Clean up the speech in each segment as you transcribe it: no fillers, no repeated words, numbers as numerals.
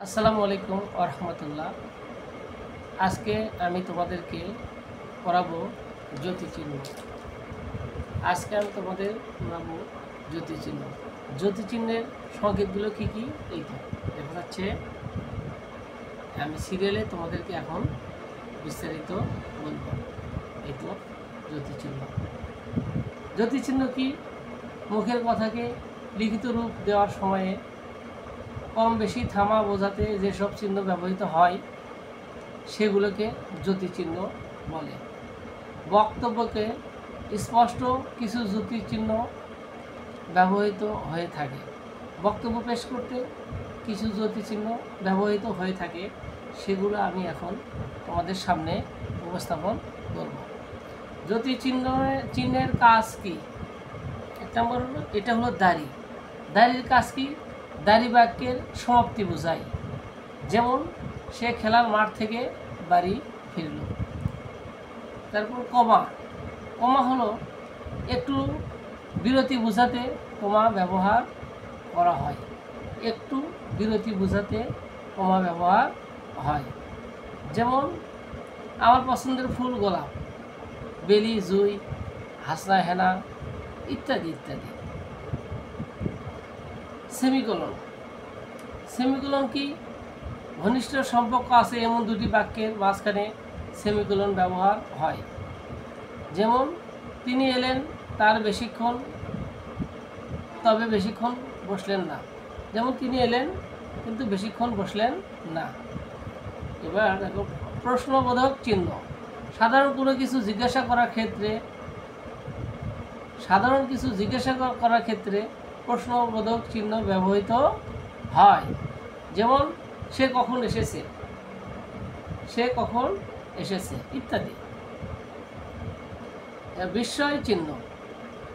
আসসালামু আলাইকুম ওয়া রাহমাতুল্লাহ। আজকে আমি তোমাদেরকে পড়াবো জ্যোতিচিহ্ন। আজকে আমি তোমাদের পড়াবো জ্যোতিচিহ্ন। জ্যোতিচিহ্নের সংকেতগুলো কী কী এই তো দেখা যাচ্ছে। আমি সিরিয়ালে তোমাদেরকে এখন বিস্তারিত বলব। এই তো জ্যোতিচিহ্ন। জ্যোতিচিহ্ন কি? মুখের কথাকে লিখিত রূপ দেওয়ার সময়ে কম বেশি থামা বোঝাতে যেসব চিহ্ন ব্যবহৃত হয় সেগুলোকে জ্যোতিচিহ্ন বলে। বক্তব্যকে স্পষ্ট কিছু জ্যোতিচিহ্ন ব্যবহৃত হয়ে থাকে। বক্তব্য পেশ করতে কিছু জ্যোতিচিহ্ন ব্যবহৃত হয়ে থাকে, সেগুলো আমি এখন তোমাদের সামনে উপস্থাপন করব। চিহ্নের কাজ কি? এক নম্বর হলো, এটা হলো দাড়ি। দাড়ির কাজ কি? দাড়ি বাক্যের সমাপ্তি বোঝায়। যেমন সে খেলার মাঠ থেকে বাড়ি ফিরল। তারপর কমা। কমা হলো একটু বিরতি বোঝাতে কমা ব্যবহার করা হয়। একটু বিরতি বোঝাতে কমা ব্যবহার হয়। যেমন আমার পছন্দের ফুল গোলাপ, বেলি, জুই, হাসনা, হেনা ইত্যাদি ইত্যাদি। সেমিকোলন। সেমিকোলন কি? ঘনিষ্ঠ সম্পর্ক আছে এমন দুটি বাক্যের মাঝখানে সেমিকোলন ব্যবহার হয়। যেমন তিনি এলেন, তার বেশিক্ষণ, তবে বেশিক্ষণ বসলেন না। যেমন তিনি এলেন কিন্তু বেশিক্ষণ বসলেন না। এবার দেখো প্রশ্নবোধক চিহ্ন। সাধারণ কিছু জিজ্ঞাসা করার ক্ষেত্রে প্রশ্নবোধক চিহ্ন ব্যবহৃত হয়। যেমন সে কখন এসেছে, সে কখন এসেছে ইত্যাদি। বিস্ময় চিহ্ন।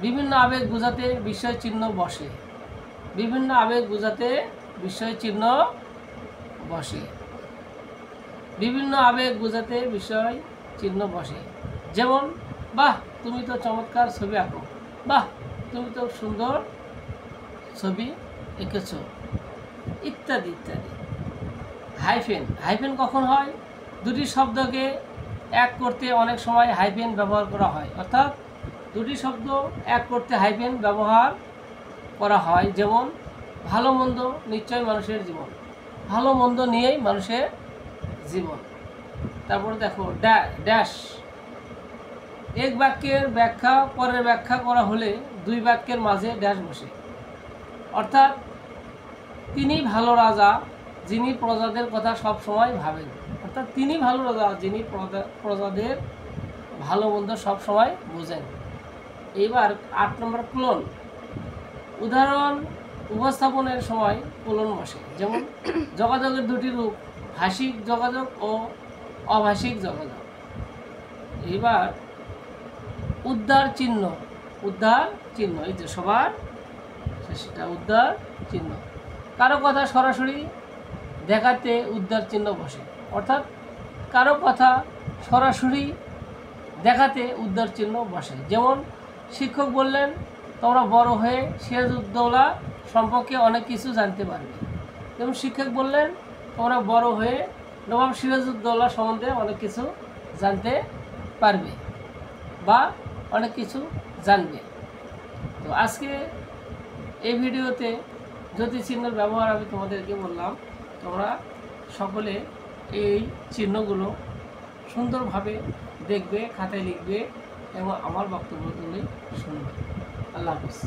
বিভিন্ন আবেগ বোঝাতে বিস্ময় চিহ্ন বসে। বিভিন্ন আবেগ বোঝাতে বিস্ময় চিহ্ন বসে। বিভিন্ন আবেগ বোঝাতে বিস্ময় চিহ্ন বসে। যেমন বাহ, তুমি তো চমৎকার ছবি আঁকো, বাহ, তুমি তো সুন্দর ছবি এঁকেছ ইত্যাদি ইত্যাদি। হাইফেন। হাইফেন কখন হয়? দুটি শব্দকে এক করতে অনেক সময় হাইফেন ব্যবহার করা হয়। অর্থাৎ দুটি শব্দ এক করতে হাইফেন ব্যবহার করা হয়। যেমন ভালো মন্দ নিশ্চয় মানুষের জীবন, ভালো মন্দ নিয়েই মানুষের জীবন। তারপরে দেখো ড্যাশ। এক বাক্যের ব্যাখ্যা পরের ব্যাখ্যা করা হলে দুই বাক্যের মাঝে ড্যাশ বসে। অর্থাৎ তিনি ভালো রাজা যিনি প্রজাদের কথা সব সময় ভাবেন। অর্থাৎ তিনি ভালো রাজা যিনি প্রজাদের ভালো মন্দ সব সময় বোঝেন। এইবার 8 নম্বর ক্লোন। উদাহরণ উপস্থাপনের সময় ক্লোন বসে। যেমন যোগাযোগের দুটি রূপ, ভাষিক যোগাযোগ ও অভাষিক যোগাযোগ। এইবার উদ্ধার চিহ্ন। উদ্ধার চিহ্ন, এই যে সবার সেটা উদ্ধার চিহ্ন। কারো কথা সরাসরি দেখাতে উদ্ধার চিহ্ন বসে। অর্থাৎ কারো কথা সরাসরি দেখাতে উদ্ধার চিহ্ন বসে। যেমন শিক্ষক বললেন, তোমরা বড় হয়ে সিরাজউদ্দৌলা সম্পর্কে অনেক কিছু জানতে পারবে। যেমন শিক্ষক বললেন, তোমরা বড় হয়ে নবাব সিরাজউদ্দৌলা সম্বন্ধে অনেক কিছু জানতে পারবে বা অনেক কিছু জানবে। তো আজকে এই ভিডিওতে জ্যোতিচিহ্নের ব্যবহার আমি তোমাদেরকে বললাম। তোমরা সকলে এই চিহ্নগুলো সুন্দরভাবে দেখবে, খাতায় লিখবে এবং আমার বক্তব্যগুলি শুনবে। আল্লাহ হাফিজ।